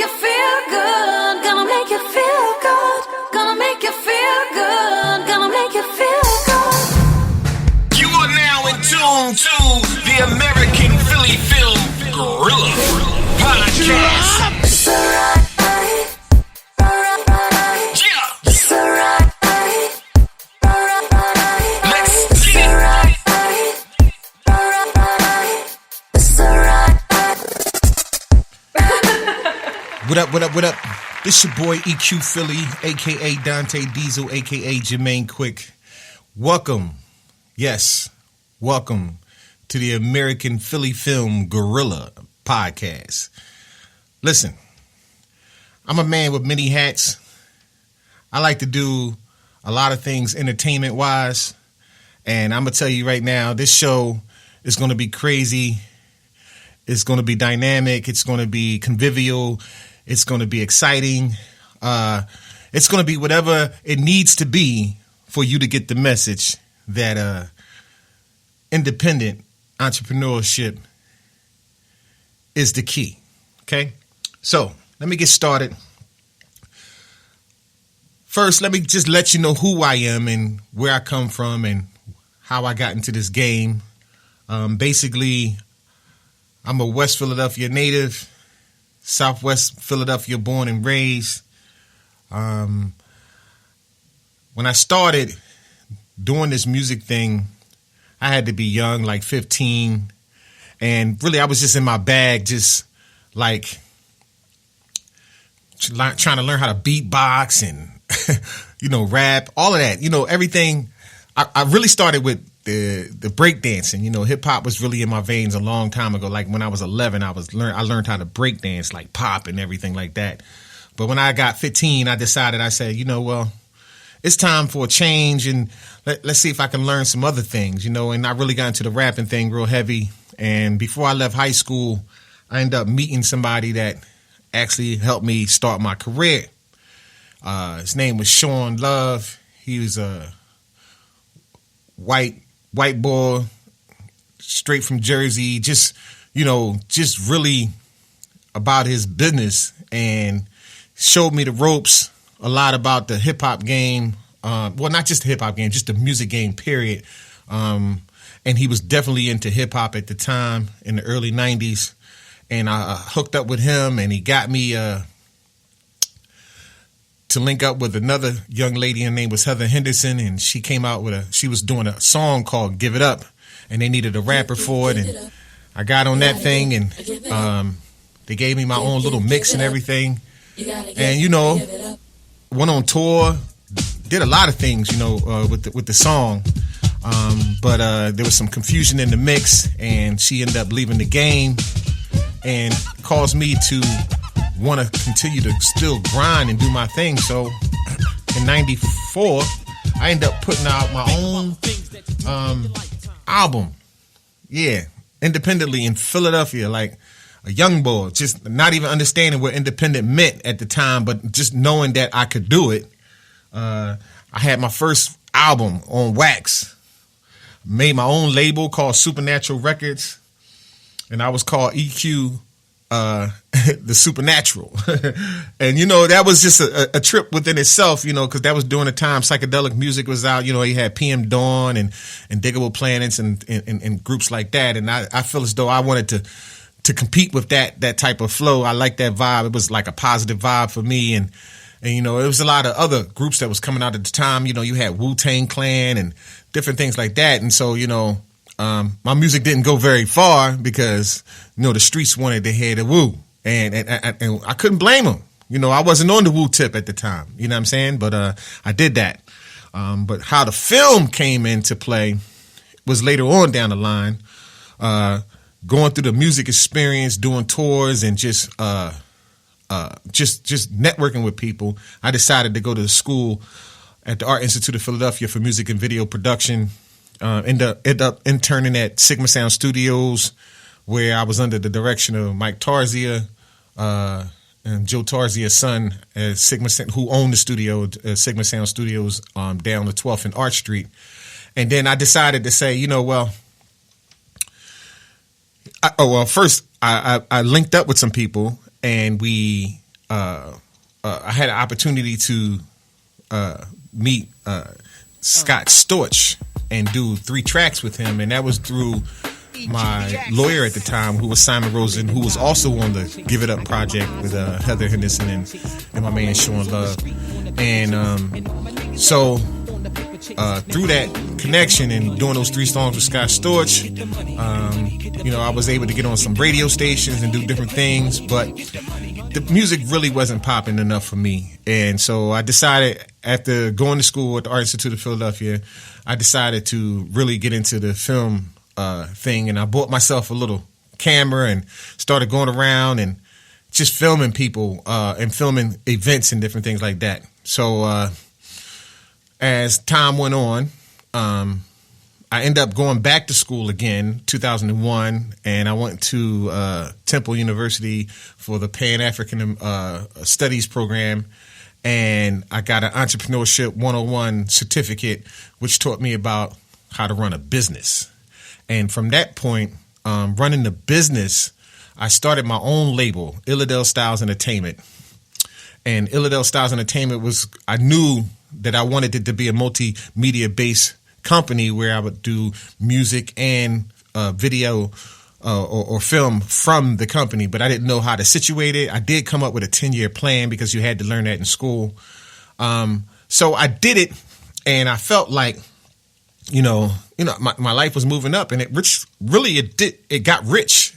you feel good, gonna make you feel good, gonna make you feel good, gonna make you feel good. You are now in tune to the American Philly Film Gorilla Podcast. It's alright. It's alright. Let's get it. It's alright. What up, what up, what up? This your boy EQ Philly, a.k.a. Dante Diesel, a.k.a. Jermaine Quick. Welcome, yes, welcome to the American Philly Film Gorilla Podcast. Listen, I'm a man with many hats. I like to do a lot of things entertainment-wise, and I'm going to tell you right now, this show is going to be crazy. It's going to be dynamic. It's going to be convivial. It's going to be exciting. It's going to be whatever it needs to be for you to get the message that independent entrepreneurship is the key. Okay? So, let me get started. First, let me just let you know who I am and where I come from and how I got into this game. Basically, I'm a West Philadelphia native, Southwest Philadelphia born and raised. When I started doing this music thing, I had to be young, like 15. And really, I was just in my bag, just like trying to learn how to beatbox and, rap, all of that, everything. I really started with the break dancing. Hip hop was really in my veins a long time ago. Like when I was 11, I learned how to break dance, like pop and everything like that. But when I got 15, I said, it's time for a change, and let's see if I can learn some other things, and I really got into the rapping thing real heavy. And before I left high school, I ended up meeting somebody that actually helped me start my career. His name was Sean Love. He was a white boy, straight from Jersey, just really about his business, and showed me the ropes, a lot about the hip hop game. Well, not just the hip hop game, just the music game, period. And he was definitely into hip hop at the time in the early 90s. And I hooked up with him, and he got me to link up with another young lady. Her name was Heather Henderson, and she came out she was doing a song called Give It Up, and they needed a rapper for it. And I got on that thing, and they gave me my own little mix and everything. And, went on tour, did a lot of things, with the song. But there was some confusion in the mix, and she ended up leaving the game and caused me to want to continue to still grind and do my thing. So in 94, I ended up putting out my own album. Yeah, independently in Philadelphia, like a young boy, just not even understanding what independent meant at the time, but just knowing that I could do it. I had my first album on wax, made my own label called Supernatural Records, and I was called EQ the Supernatural. And that was just a trip within itself, because that was during the time psychedelic music was out. You had PM Dawn and Diggable Planets and groups like that, and I feel as though I wanted to compete with that type of flow. I like that vibe. It was like a positive vibe for me, and there was a lot of other groups that was coming out at the time. You had Wu-Tang Clan and different things like that. And so, my music didn't go very far because, the streets wanted to hear the Wu. And I couldn't blame them. I wasn't on the Wu tip at the time. You know what I'm saying? But I did that. But how the film came into play was later on down the line. Going through the music experience, doing tours, and just networking with people, I decided to go to school at the Art Institute of Philadelphia for music and video production. End up interning at Sigma Sound Studios, where I was under the direction of Mike Tarzia and Joe Tarzia's son, who owned the studio, Sigma Sound Studios, down the 12th and Arch Street. And then I decided to say, first I linked up with some people, and we I had an opportunity to meet Scott Storch and do 3 tracks with him, and that was through my lawyer at the time, who was Simon Rosen, who was also on the Give It Up project with Heather Henderson and my man Sean Love. And so through that connection and doing those 3 songs with Scott Storch, I was able to get on some radio stations and do different things, but the music really wasn't popping enough for me. And so I decided, after going to school at the Art Institute of Philadelphia, I decided to really get into the film thing, and I bought myself a little camera and started going around and just filming people and filming events and different things like that. So as time went on, I ended up going back to school again, 2001, and I went to Temple University for the Pan-African Studies program, and I got an Entrepreneurship 101 certificate, which taught me about how to run a business. And from that point, running the business, I started my own label, illadelstyles Entertainment. And illadelstyles Entertainment I knew that I wanted it to be a multimedia-based company where I would do music and video or film from the company, but I didn't know how to situate it. I did come up with a 10-year plan because you had to learn that in school. So I did it, and I felt like, my life was moving up, and it got rich.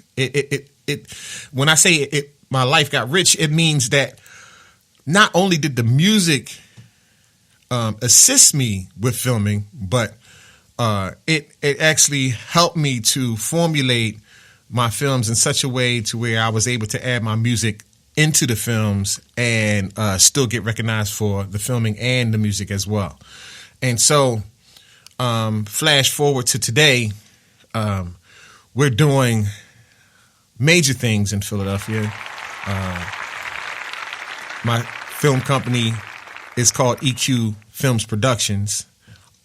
When I say my life got rich, it means that not only did the music assist me with filming, but it actually helped me to formulate my films in such a way to where I was able to add my music into the films and still get recognized for the filming and the music as well. And so flash forward to today, we're doing major things in Philadelphia. My film company is called EQ Films Productions,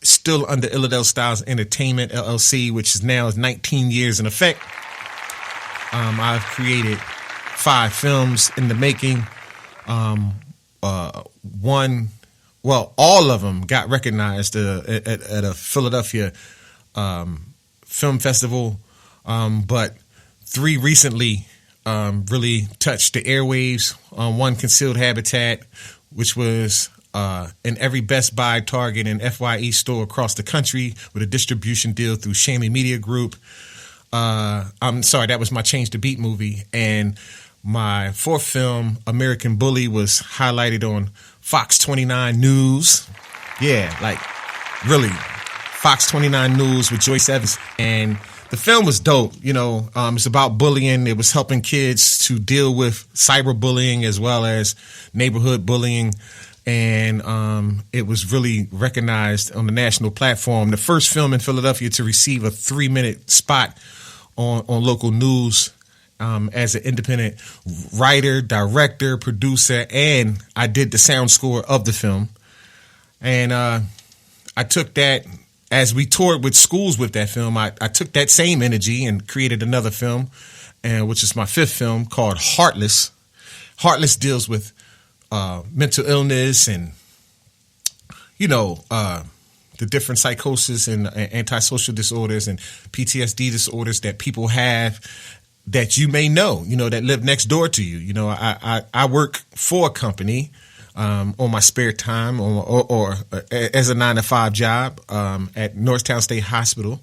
still under illadelstyles Entertainment, LLC, which is now 19 years in effect. I've created 5 films in the making. All of them got recognized at a Philadelphia film festival, but 3 recently really touched the airwaves. One, Concealed Habitat, which was in every Best Buy, Target, and FYE store across the country with a distribution deal through Shamey Media Group. I'm sorry, that was my Change the Beat movie. And my 4th film, American Bully, was highlighted on Fox 29 News. Yeah, like really, Fox 29 News with Joyce Evans. And the film was dope. It's about bullying. It was helping kids to deal with cyberbullying as well as neighborhood bullying. And it was really recognized on the national platform. The first film in Philadelphia to receive a 3-minute spot on local news as an independent writer, director, producer, and I did the sound score of the film. And I took that, as we toured with schools with that film, I took that same energy and created another film, which is my 5th film, called Heartless. Heartless deals with mental illness and, the different psychosis and antisocial disorders and PTSD disorders that people have that you may know, that live next door to you. I work for a company on my spare time or as a 9-to-5 job at Norristown State Hospital.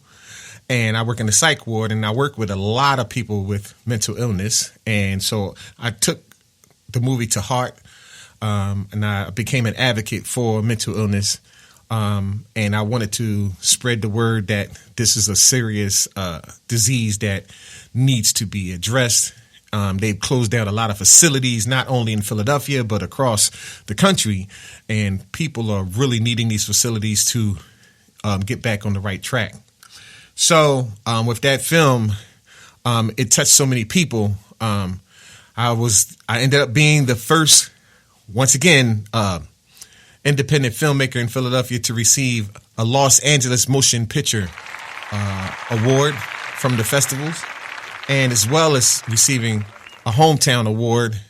And I work in the psych ward, and I work with a lot of people with mental illness. And so I took the movie to heart, and I became an advocate for mental illness. And I wanted to spread the word that this is a serious disease that needs to be addressed. They've closed down a lot of facilities, not only in Philadelphia, but across the country. And people are really needing these facilities to get back on the right track. So with that film, it touched so many people. I ended up being the first, once again, independent filmmaker in Philadelphia to receive a Los Angeles Motion Picture award from the festivals, and as well as receiving a hometown award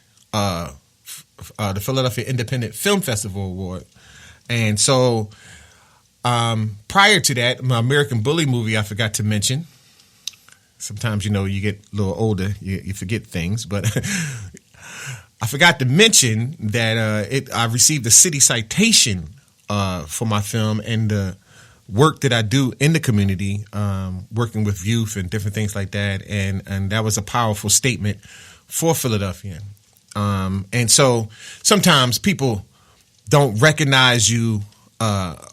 the Philadelphia Independent Film Festival Award. And so prior to that, my American Bully movie I forgot to mention. Sometimes, you get a little older, you forget things. But I forgot to mention that I received a city citation for my film and the work that I do in the community, working with youth and different things like that. And that was a powerful statement for Philadelphia. And so sometimes people don't recognize you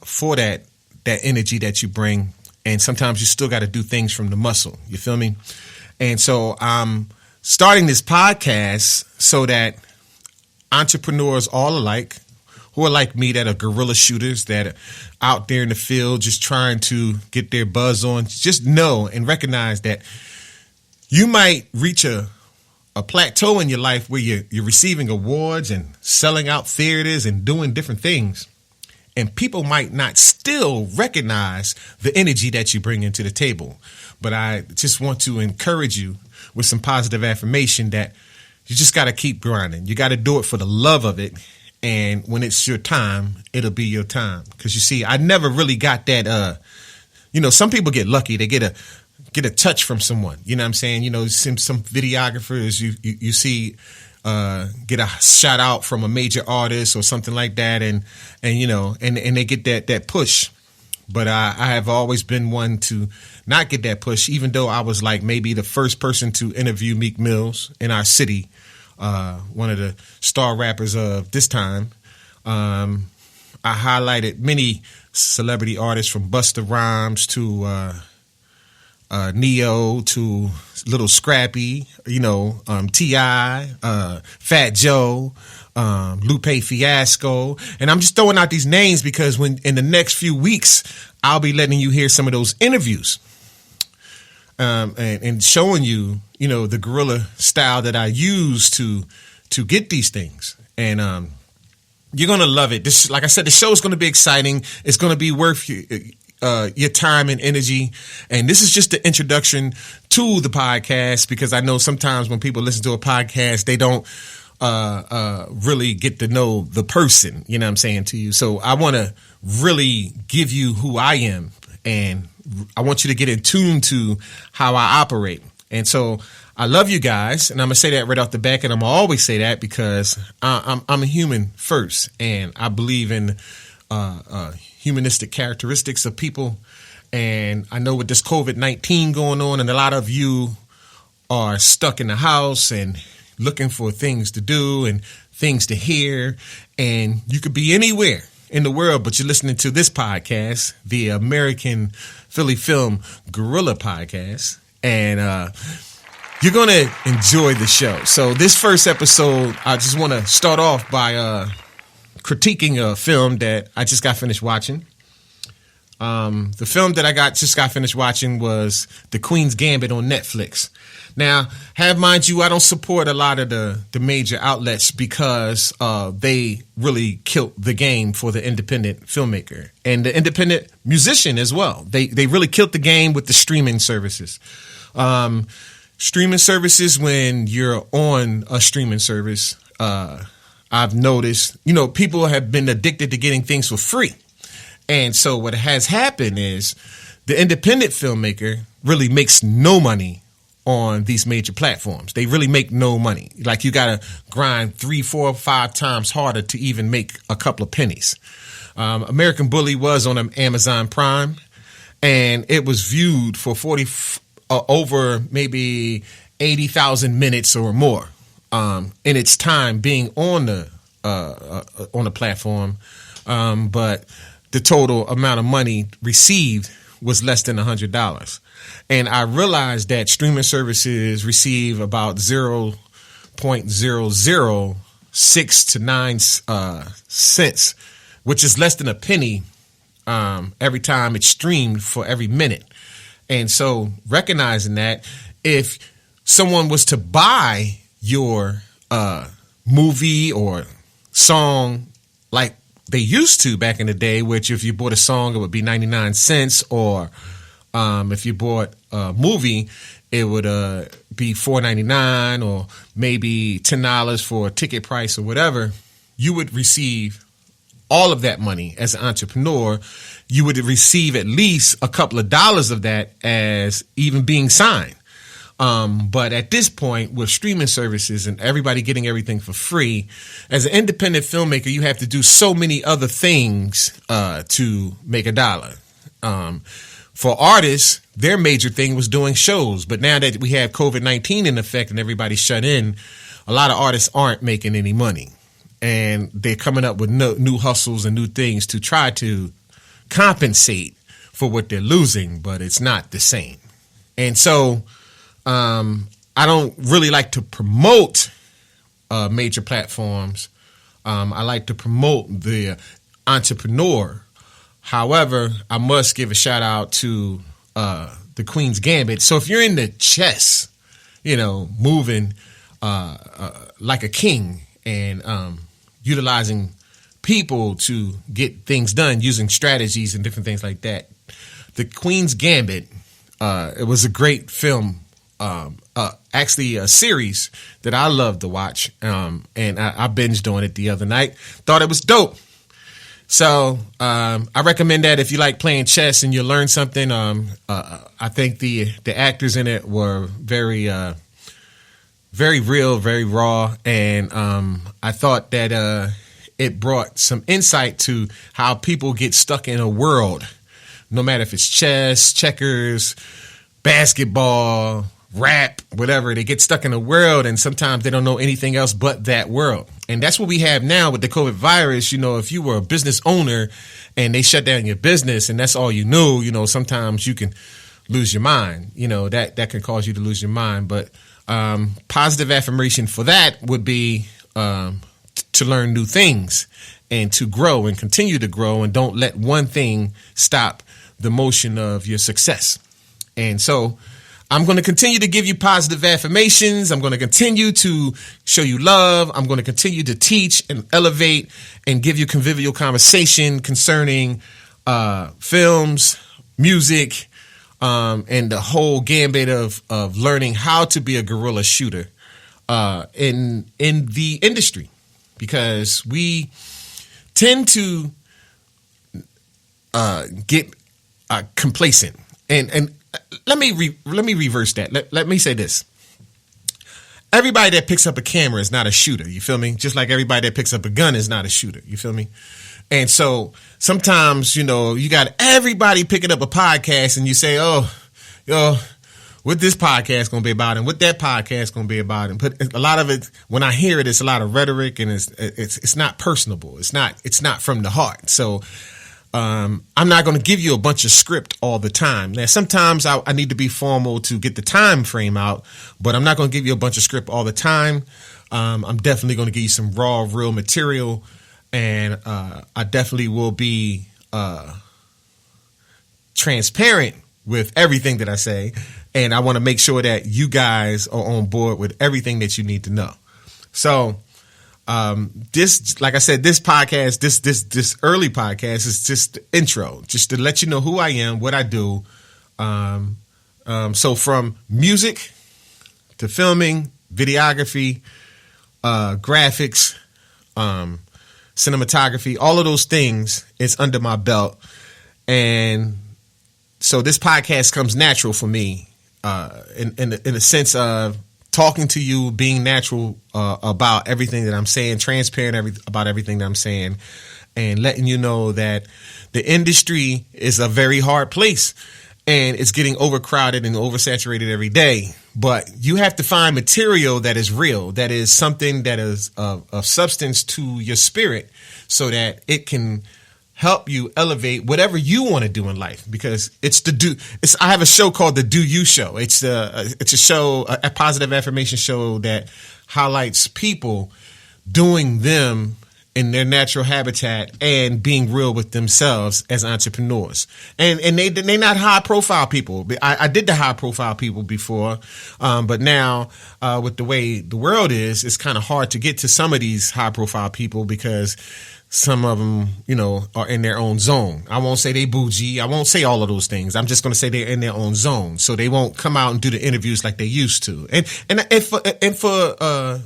for that energy that you bring. And sometimes you still got to do things from the muscle. You feel me? And so I'm starting this podcast so that entrepreneurs all alike, who are like me, that are guerrilla shooters, that are out there in the field just trying to get their buzz on, just know and recognize that you might reach a plateau in your life where you're receiving awards and selling out theaters and doing different things. And people might not still recognize the energy that you bring into the table. But I just want to encourage you with some positive affirmation that you just got to keep grinding. You got to do it for the love of it. And when it's your time, it'll be your time. Because you see, I never really got that. Some people get lucky. They get a touch from someone. You know what I'm saying? Some videographers you see get a shout out from a major artist or something like that, and they get that push. But I have always been one to not get that push, even though I was like maybe the first person to interview Meek Mills in our city, one of the star rappers of this time. I highlighted many celebrity artists from Busta Rhymes to Neo to Little Scrappy, T.I., Fat Joe, Lupe Fiasco. And I'm just throwing out these names because in the next few weeks, I'll be letting you hear some of those interviews and showing you, the guerrilla style that I use to get these things. And you're going to love it. This, like I said, the show is going to be exciting. It's going to be worth your time and energy. And this is just the introduction to the podcast, because I know sometimes when people listen to a podcast, they don't really get to know the person, you know what I'm saying, to you. So I want to really give you who I am, and I want you to get in tune to how I operate. And so I love you guys, and I'm gonna say that right off the back, and I'm gonna always say that because I'm a human first, and I believe in humanistic characteristics of people. And I know with this COVID-19 going on, and a lot of you are stuck in the house and looking for things to do and things to hear, and you could be anywhere in the world, but you're listening to this podcast, the American Philly Film Guerrilla Podcast, and you're going to enjoy the show. So this first episode, I just want to start off by critiquing a film that I just got finished watching. The film that I just got finished watching was The Queen's Gambit on Netflix. Now, have mind you, I don't support a lot of the major outlets because they really killed the game for the independent filmmaker and the independent musician as well. They really killed the game with the streaming services. Streaming services, when you're on a streaming service, I've noticed, people have been addicted to getting things for free. And so what has happened is the independent filmmaker really makes no money on these major platforms. They really make no money. Like, you got to grind 3, 4, 5 times harder to even make a couple of pennies. American Bully was on Amazon Prime, and it was viewed for over maybe 80,000 minutes or more in its time being on the platform. But the total amount of money received was less than $100. And I realized that streaming services receive about 0.006 to 9 cents, which is less than a penny every time it's streamed for every minute. And so recognizing that, if someone was to buy your movie or song like they used to back in the day, which if you bought a song, it would be 99 cents, or if you bought a movie, it would be $4.99 or maybe $10 for a ticket price or whatever, you would receive all of that money as an entrepreneur. You would receive at least a couple of dollars of that as even being signed. But at this point, with streaming services and everybody getting everything for free, as an independent filmmaker, you have to do so many other things to make a dollar. For artists, their major thing was doing shows. But now that we have COVID-19 in effect and everybody's shut in, a lot of artists aren't making any money. And they're coming up with new hustles and new things to try to compensate for what they're losing, but it's not the same. And so I don't really like to promote major platforms. I like to promote the entrepreneur. However, I must give a shout out to the Queen's Gambit. So if you're into chess, moving like a king and utilizing people to get things done using strategies and different things like that, the Queen's Gambit, it was a great film. Actually a series that I love to watch, and I binged on it the other night. Thought it was dope. So I recommend that if you like playing chess and you learn something. I think the actors in it were very real, very raw, and I thought that it brought some insight to how people get stuck in a world, no matter if it's chess, checkers, basketball, rap, whatever. They get stuck in a world, and sometimes they don't know anything else but that world. And that's what we have now with the COVID virus. If you were a business owner and they shut down your business and that's all you knew, sometimes you can lose your mind. That can cause you to lose your mind. But positive affirmation for that would be to learn new things and to grow and continue to grow, and don't let one thing stop the motion of your success. And so I'm going to continue to give you positive affirmations. I'm going to continue to show you love. I'm going to continue to teach and elevate and give you convivial conversation concerning films, music, and the whole gambit of learning how to be a guerrilla shooter in the industry, because we tend to get complacent. And let me reverse that. Let me say this. Everybody that picks up a camera is not a shooter. You feel me? Just like everybody that picks up a gun is not a shooter. You feel me? And so sometimes, you got everybody picking up a podcast and you say, what this podcast going to be about and what that podcast going to be about. And put a lot of it, when I hear it, it's a lot of rhetoric and it's not personable. It's not from the heart. So I'm not going to give you a bunch of script all the time. Now, sometimes I need to be formal to get the time frame out, but I'm not going to give you a bunch of script all the time. I'm definitely going to give you some raw, real material, and I definitely will be transparent with everything that I say, and I want to make sure that you guys are on board with everything that you need to know. So this, like I said, this podcast, this early podcast is just the intro, just to let you know who I am, what I do. So from music to filming, videography, graphics, cinematography, all of those things is under my belt. And so this podcast comes natural for me, in a sense of talking to you, being natural about everything that I'm saying, transparent about everything that I'm saying, and letting you know that the industry is a very hard place and it's getting overcrowded and oversaturated every day. But you have to find material that is real, that is something that is of substance to your spirit, so that it can help you elevate whatever you want to do in life. Because I have a show called The Do You Show. It's a show, a positive affirmation show that highlights people doing them in their natural habitat and being real with themselves as entrepreneurs. And they not high profile people. I did the high profile people before, but now with the way the world is, it's kind of hard to get to some of these high profile people because some of them, are in their own zone. I won't say they bougie. I won't say all of those things. I'm just going to say they're in their own zone, so they won't come out and do the interviews like they used to. And for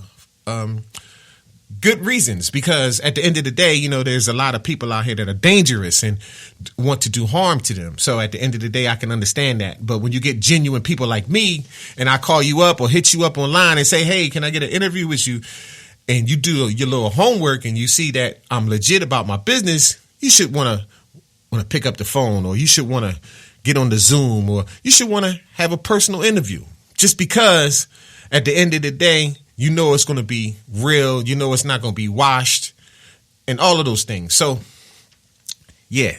good reasons, because at the end of the day, there's a lot of people out here that are dangerous and want to do harm to them. So at the end of the day, I can understand that. But when you get genuine people like me and I call you up or hit you up online and say, hey, can I get an interview with you? And you do your little homework and you see that I'm legit about my business, you should want to pick up the phone, or you should want to get on the Zoom, or you should want to have a personal interview, just because at the end of the day, it's going to be real. It's not going to be washed and all of those things. So, yeah,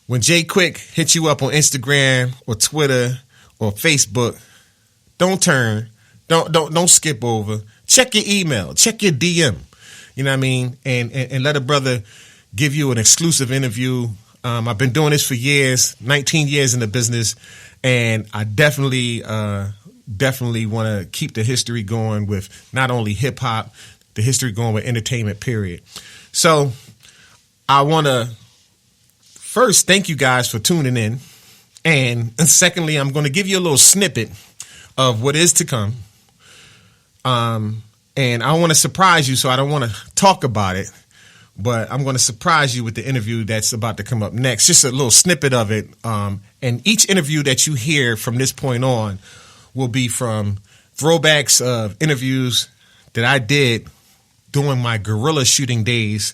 when Jay Quick hits you up on Instagram or Twitter or Facebook, don't turn. Don't skip over. Check your email. Check your DM. You know what I mean? And let a brother give you an exclusive interview. I've been doing this for years, 19 years in the business, and I definitely want to keep the history going with not only hip hop, the history going with entertainment, period. So I want to first thank you guys for tuning in. And secondly, I'm going to give you a little snippet of what is to come. And I want to surprise you, so I don't want to talk about it, but I'm going to surprise you with the interview that's about to come up next. Just a little snippet of it. And each interview that you hear from this point on will be from throwbacks of interviews that I did during my guerrilla shooting days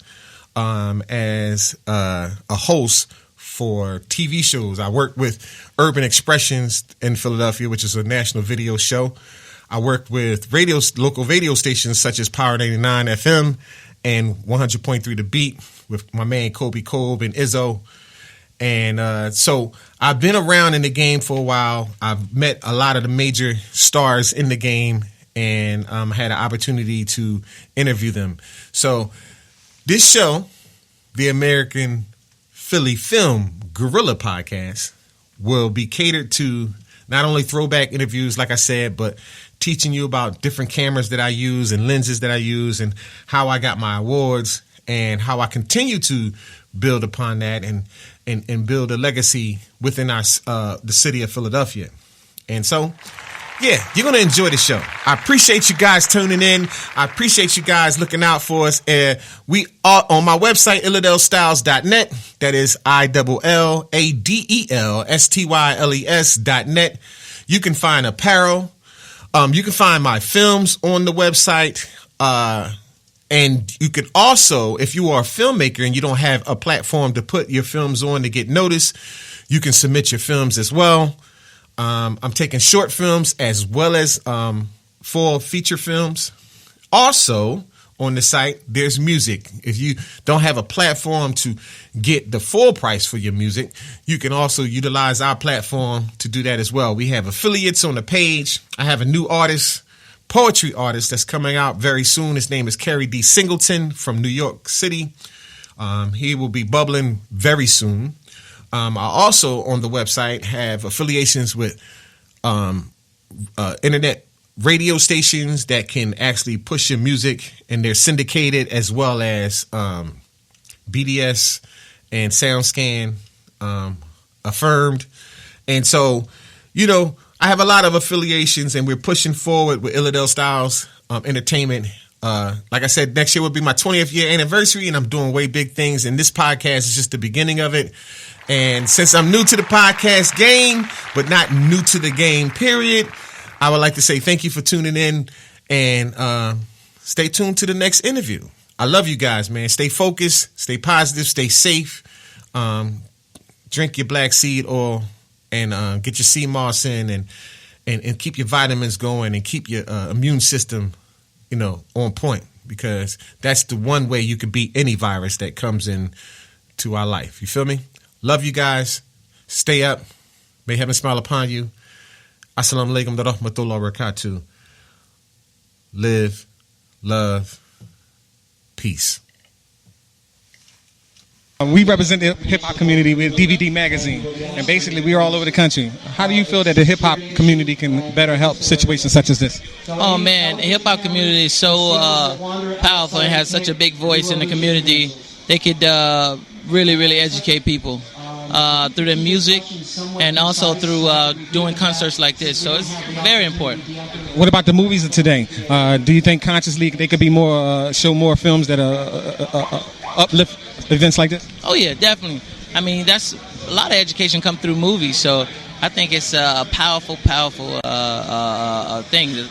as a host for TV shows. I worked with Urban Expressions in Philadelphia, which is a national video show. I worked with local radio stations such as Power 99 FM and 100.3 The Beat with my man Kobe Kolb and Izzo. And so I've been around in the game for a while. I've met a lot of the major stars in the game and had an opportunity to interview them. So this show, the American Philly Film Guerrilla Podcast, will be catered to not only throwback interviews, like I said, but teaching you about different cameras that I use and lenses that I use and how I got my awards and how I continue to build upon that and build a legacy within the city of Philadelphia. And so, yeah, you're going to enjoy the show. I appreciate you guys tuning in. I appreciate you guys looking out for us. We are on my website, illadelstyles.net. That is illadelstyles.net. You can find apparel. You can find my films on the website. And you could also, if you are a filmmaker and you don't have a platform to put your films on to get noticed, you can submit your films as well. I'm taking short films as well as full feature films. Also, on the site, there's music. If you don't have a platform to get the full price for your music, you can also utilize our platform to do that as well. We have affiliates on the page. I have a new poetry artist that's coming out very soon. His name is Kerry D. Singleton from New York City. He will be bubbling very soon. I also, on the website, have affiliations with internet radio stations that can actually push your music, and they're syndicated, as well as BDS and SoundScan affirmed. And so, I have a lot of affiliations, and we're pushing forward with Illadel Styles Entertainment. Like I said, next year will be my 20th year anniversary, and I'm doing way big things, and this podcast is just the beginning of it. And since I'm new to the podcast game, but not new to the game, period, I would like to say thank you for tuning in, and stay tuned to the next interview. I love you guys, man. Stay focused, stay positive, stay safe. Drink your black seed oil, and get your sea moss in, and keep your vitamins going, and keep your immune system, on point, because that's the one way you can beat any virus that comes in to our life. You feel me? Love you guys. Stay up. May heaven smile upon you. Assalamu alaikum wa rahmatullahi wa barakatuh. Live, love, peace. We represent the hip-hop community with DVD Magazine, and basically we're all over the country. How do you feel that the hip-hop community can better help situations such as this? Oh man, the hip-hop community is so powerful and has such a big voice in the community. They could really, really educate people through their music and also through doing concerts like this. So it's very important. What about the movies of today? Do you think consciously they could be more show more films that uplift events like this? Oh yeah, definitely. I mean, that's a lot of education come through movies. So I think it's a powerful thing,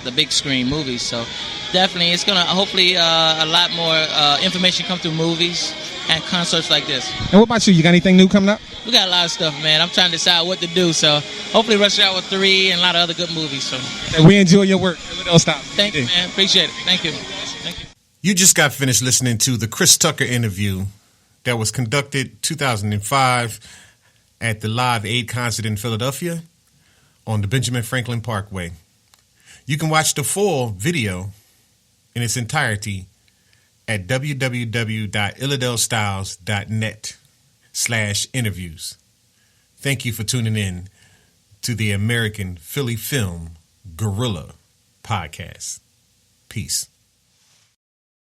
the big screen movies. So definitely, it's gonna hopefully a lot more information come through movies and concerts like this. And what about you? You got anything new coming up? We got a lot of stuff, man. I'm trying to decide what to do. So hopefully, Rush Hour 3 and a lot of other good movies. So And we enjoy your work. Stop. Thank you, man. Appreciate it. Thank you. Thank you. You just got finished listening to the Chris Tucker interview that was conducted 2005 at the Live Aid concert in Philadelphia on the Benjamin Franklin Parkway. You can watch the full video in its entirety at www.illadelstyles.net/interviews. Thank you for tuning in to the American Philly Film Guerrilla Podcast. Peace.